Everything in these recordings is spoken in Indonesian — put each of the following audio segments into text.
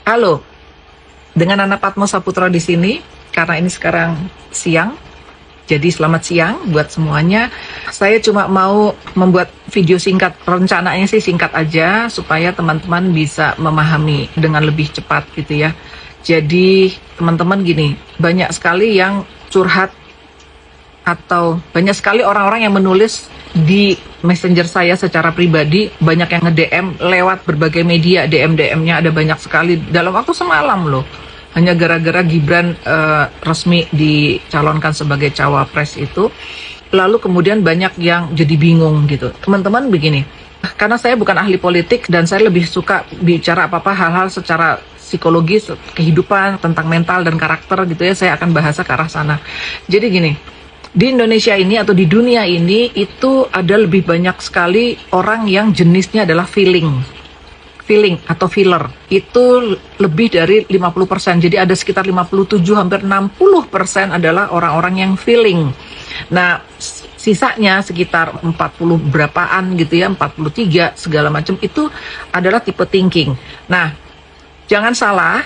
Halo, dengan Nana Padmo Saputra di sini, karena ini sekarang siang, jadi selamat siang buat semuanya. Saya cuma mau membuat video singkat, rencananya sih singkat aja, supaya teman-teman bisa memahami dengan lebih cepat gitu ya. Jadi teman-teman gini, banyak sekali yang curhat, atau banyak sekali orang-orang yang menulis di messenger saya secara pribadi, banyak yang nge-DM lewat berbagai media, DM-DM-nya ada banyak sekali dalam waktu semalam loh. Hanya gara-gara Gibran resmi dicalonkan sebagai cawapres itu, lalu kemudian banyak yang jadi bingung gitu. Teman-teman begini, karena saya bukan ahli politik dan saya lebih suka bicara apa-apa hal-hal secara psikologis, kehidupan, tentang mental dan karakter gitu ya, saya akan bahasa ke arah sana. Jadi gini, di Indonesia ini atau di dunia ini itu ada lebih banyak sekali orang yang jenisnya adalah feeling atau feeler. Itu lebih dari 50%. Jadi ada sekitar 57 hampir 60% adalah orang-orang yang feeling. Nah, sisanya sekitar 40 berapaan gitu ya, 43 segala macam itu adalah tipe thinking. Nah, jangan salah,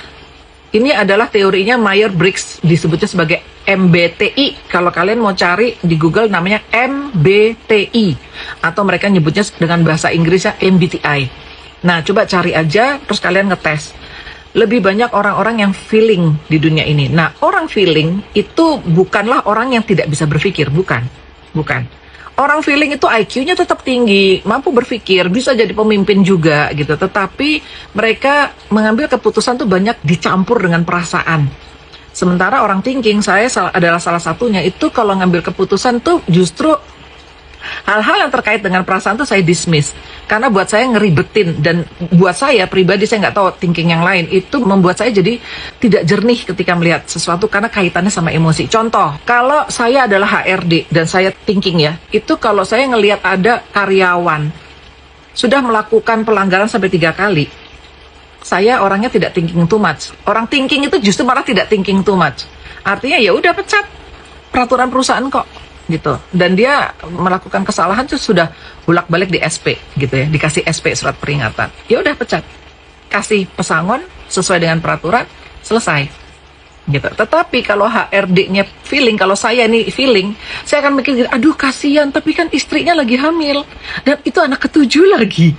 ini adalah teorinya Myers-Briggs, disebutnya sebagai MBTI. Kalau kalian mau cari di Google namanya MBTI, atau mereka nyebutnya dengan bahasa Inggrisnya MBTI. Nah, coba cari aja, terus kalian ngetes. Lebih banyak orang-orang yang feeling di dunia ini. Nah, orang feeling itu bukanlah orang yang tidak bisa berpikir, bukan. Orang feeling itu IQ-nya tetap tinggi, mampu berpikir, bisa jadi pemimpin juga gitu. Tetapi mereka mengambil keputusan tuh banyak dicampur dengan perasaan. Sementara orang thinking, saya adalah salah satunya, itu kalau ngambil keputusan tuh justru hal-hal yang terkait dengan perasaan tuh saya dismiss. Karena buat saya ngeribetin, dan buat saya pribadi, saya nggak tahu thinking yang lain, itu membuat saya jadi tidak jernih ketika melihat sesuatu karena kaitannya sama emosi. Contoh, kalau saya adalah HRD dan saya thinking ya, itu kalau saya ngelihat ada karyawan sudah melakukan pelanggaran sampai 3 kali, saya orangnya tidak thinking too much. Orang thinking itu justru malah tidak thinking too much. Artinya ya udah pecat, peraturan perusahaan kok gitu. Dan dia melakukan kesalahan itu sudah bolak-balik di SP gitu ya, dikasih SP surat peringatan. Ya udah pecat. Kasih pesangon sesuai dengan peraturan, selesai. Gitu. Tetapi kalau HRD-nya feeling, kalau saya nih feeling, saya akan mikir, aduh kasihan, tapi kan istrinya lagi hamil dan itu anak ke-7 lagi.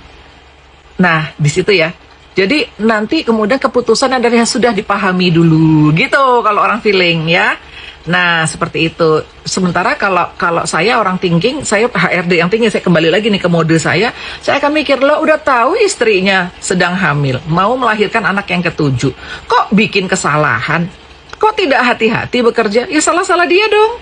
Nah, di situ ya. Jadi nanti kemudian keputusan adalah sudah dipahami dulu gitu kalau orang feeling ya. Nah, seperti itu. Sementara kalau saya orang thinking, saya HRD yang tinggi, saya kembali lagi nih ke mode saya akan mikir, lo udah tahu istrinya sedang hamil, mau melahirkan anak yang ke-7, kok bikin kesalahan? Kok tidak hati-hati bekerja? Ya salah-salah dia dong.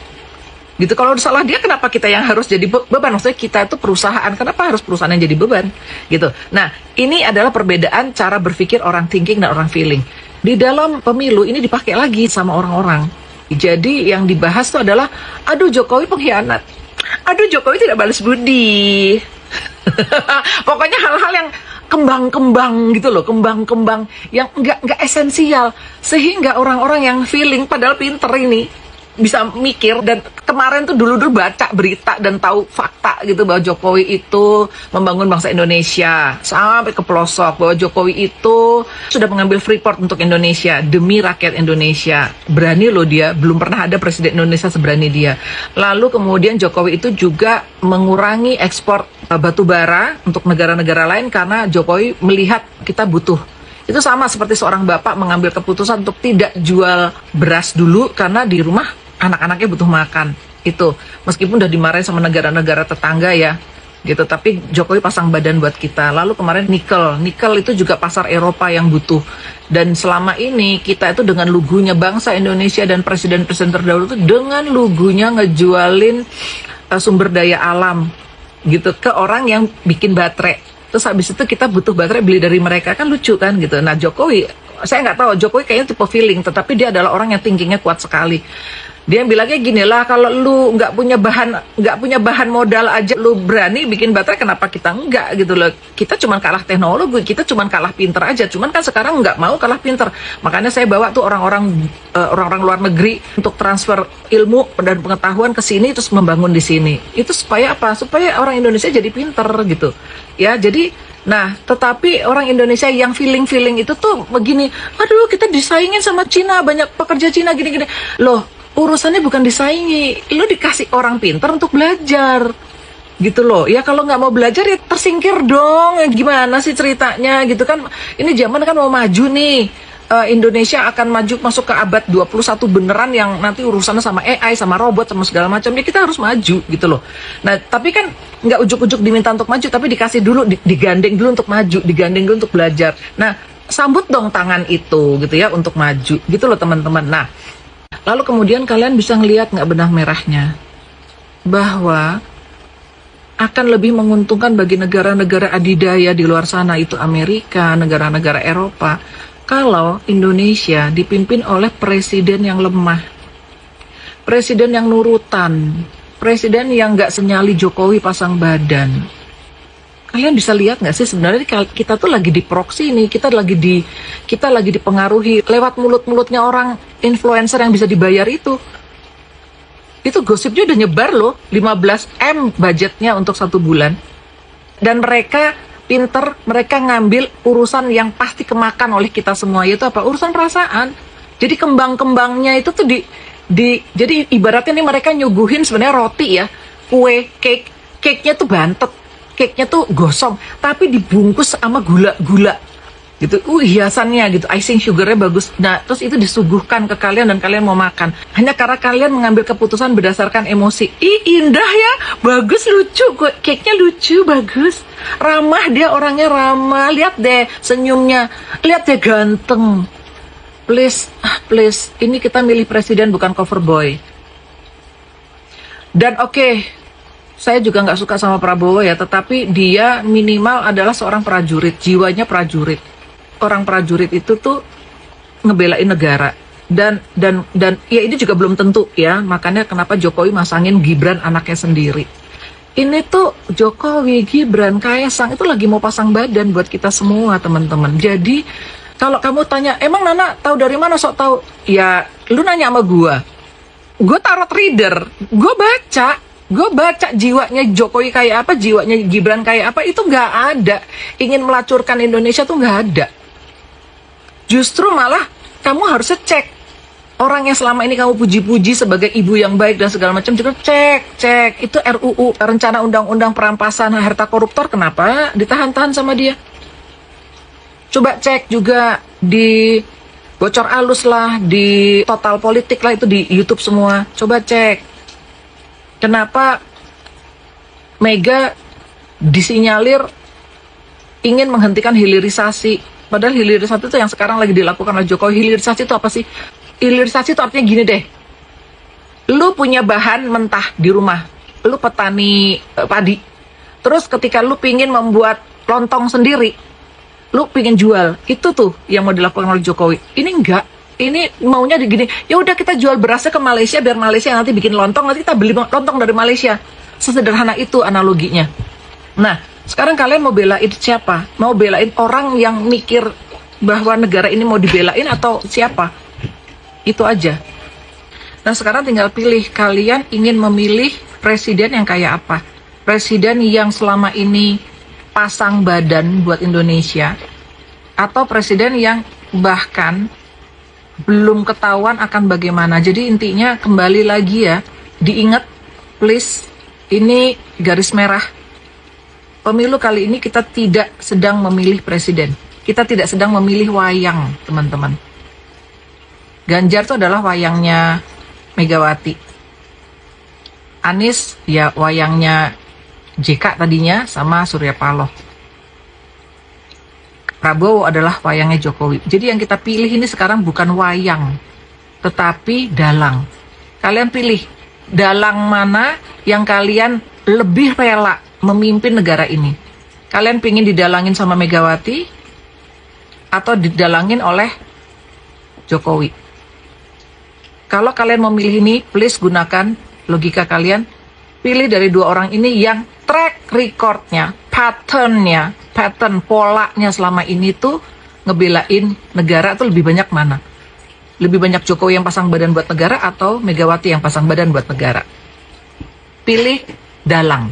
Gitu, kalau salah dia kenapa kita yang harus jadi beban? Maksudnya kita itu perusahaan, kenapa harus perusahaan yang jadi beban? Gitu. Nah, ini adalah perbedaan cara berpikir orang thinking dan orang feeling. Di dalam pemilu ini dipakai lagi sama orang-orang. Jadi yang dibahas itu adalah, aduh Jokowi pengkhianat, aduh Jokowi tidak balas budi. Pokoknya hal-hal yang kembang-kembang gitu loh, kembang-kembang yang nggak esensial, sehingga orang-orang yang feeling padahal pinter ini bisa mikir. Dan kemarin tuh dulu baca berita dan tahu fakta gitu bahwa Jokowi itu membangun bangsa Indonesia sampai ke pelosok, bahwa Jokowi itu sudah mengambil Freeport untuk Indonesia demi rakyat Indonesia. Berani loh dia, belum pernah ada presiden Indonesia seberani dia. Lalu kemudian Jokowi itu juga mengurangi ekspor batu bara untuk negara-negara lain karena Jokowi melihat kita butuh. Itu sama seperti seorang bapak mengambil keputusan untuk tidak jual beras dulu karena di rumah anak-anaknya butuh makan. Itu meskipun udah dimarahin sama negara-negara tetangga ya gitu, tapi Jokowi pasang badan buat kita. Lalu kemarin nikel itu juga pasar Eropa yang butuh. Dan selama ini kita itu dengan lugunya bangsa Indonesia dan presiden-presiden terdahulu itu dengan lugunya ngejualin sumber daya alam gitu ke orang yang bikin baterai. Terus habis itu kita butuh baterai, beli dari mereka, kan lucu kan gitu. Nah, Jokowi, saya nggak tahu, Jokowi kayaknya tipe feeling, tetapi dia adalah orang yang thinkingnya kuat sekali. Dia bilangnya gini lah, kalau lu nggak punya bahan modal aja lu berani bikin baterai, kenapa kita enggak gitu loh. Kita cuma kalah teknologi, kita cuma kalah pinter aja. Cuman kan sekarang nggak mau kalah pinter. Makanya saya bawa tuh orang-orang luar negeri untuk transfer ilmu dan pengetahuan ke sini, terus membangun di sini. Itu supaya apa? Supaya orang Indonesia jadi pinter gitu. Ya, jadi Nah, tetapi orang Indonesia yang feeling-feeling itu tuh begini, aduh kita disaingin sama Cina, banyak pekerja Cina gini-gini. Loh, urusannya bukan disaingi, lo dikasih orang pintar untuk belajar. Gitu loh, ya kalau nggak mau belajar ya tersingkir dong, gimana sih ceritanya gitu kan. Ini zaman kan mau maju nih, Indonesia akan maju masuk ke abad 21 beneran yang nanti urusannya sama AI, sama robot, sama segala macam. Ya kita harus maju gitu loh. Nah, tapi kan nggak ujuk-ujuk diminta untuk maju, tapi dikasih dulu, digandeng dulu untuk maju, digandeng dulu untuk belajar. Nah, sambut dong tangan itu gitu ya untuk maju gitu loh teman-teman. Nah, lalu kemudian kalian bisa ngelihat nggak benang merahnya? Bahwa akan lebih menguntungkan bagi negara-negara adidaya di luar sana, itu Amerika, negara-negara Eropa, kalau Indonesia dipimpin oleh presiden yang lemah, presiden yang nurutan, presiden yang nggak senyali Jokowi pasang badan. Kalian bisa lihat nggak sih sebenarnya kita tuh lagi di proxy nih, kita lagi dipengaruhi lewat mulut-mulutnya orang influencer yang bisa dibayar itu. Itu gosipnya udah nyebar loh, 15M budgetnya untuk 1 bulan. Dan mereka pinter, mereka ngambil urusan yang pasti kemakan oleh kita semua, yaitu apa? Urusan perasaan. Jadi kembang-kembangnya itu tuh jadi ibaratnya nih mereka nyuguhin sebenarnya roti ya, kue, cake-nya tuh bantet, cake-nya tuh gosong, tapi dibungkus sama gula-gula gitu, hiasannya gitu, icing sugarnya bagus. Nah, terus itu disuguhkan ke kalian dan kalian mau makan. Hanya karena kalian mengambil keputusan berdasarkan emosi. Ih, indah ya, bagus, lucu, cake-nya lucu, bagus. Ramah, dia orangnya ramah. Lihat deh senyumnya, lihat deh ganteng. Please, please, ini kita milih presiden bukan cover boy. Dan oke, saya juga nggak suka sama Prabowo ya, tetapi dia minimal adalah seorang prajurit, jiwanya prajurit. Orang prajurit itu tuh ngebelain negara dan ya ini juga belum tentu ya, makanya kenapa Jokowi masangin Gibran anaknya sendiri. Ini tuh Jokowi, Gibran, Kaesang itu lagi mau pasang badan buat kita semua teman-teman. Jadi kalau kamu tanya, emang Nana tahu dari mana sok tahu? Ya lu nanya sama gue tarot reader, gue baca jiwanya Jokowi kayak apa, jiwanya Gibran kayak apa, itu nggak ada. Ingin melacurkan Indonesia tuh nggak ada. Justru malah kamu harusnya cek orang yang selama ini kamu puji-puji sebagai ibu yang baik dan segala macam, juga cek itu RUU, rencana undang-undang perampasan harta koruptor, kenapa ditahan-tahan sama dia? Coba cek juga di Bocor Alus lah, di Total Politik lah, itu di YouTube semua. Coba cek kenapa Mega disinyalir ingin menghentikan hilirisasi. Padahal hilirisasi itu yang sekarang lagi dilakukan oleh Jokowi. Hilirisasi itu apa sih? Hilirisasi itu artinya gini deh. Lu punya bahan mentah di rumah. Lu petani padi. Terus ketika lu pingin membuat lontong sendiri, lu pingin jual. Itu tuh yang mau dilakukan oleh Jokowi. Ini enggak. Ini maunya gini. Ya udah kita jual berasnya ke Malaysia biar Malaysia nanti bikin lontong. Nanti kita beli lontong dari Malaysia. Sesederhana itu analoginya. Nah, sekarang kalian mau belain siapa? Mau belain orang yang mikir bahwa negara ini mau dibelain atau siapa? Itu aja. Nah sekarang tinggal pilih, kalian ingin memilih presiden yang kayak apa? Presiden yang selama ini pasang badan buat Indonesia, atau presiden yang bahkan belum ketahuan akan bagaimana. Jadi intinya kembali lagi ya, diingat please, ini garis merah. Pemilu kali ini kita tidak sedang memilih presiden. Kita tidak sedang memilih wayang, teman-teman. Ganjar itu adalah wayangnya Megawati. Anies ya wayangnya JK tadinya sama Surya Paloh. Prabowo adalah wayangnya Jokowi. Jadi yang kita pilih ini sekarang bukan wayang, tetapi dalang. Kalian pilih dalang mana yang kalian lebih rela memimpin negara ini. Kalian pingin didalangin sama Megawati atau didalangin oleh Jokowi? Kalau kalian memilih ini, please gunakan logika kalian. Pilih dari dua orang ini yang track recordnya, pattern polanya selama ini tuh ngebelain negara tuh lebih banyak mana? Lebih banyak Jokowi yang pasang badan buat negara atau Megawati yang pasang badan buat negara? Pilih dalang.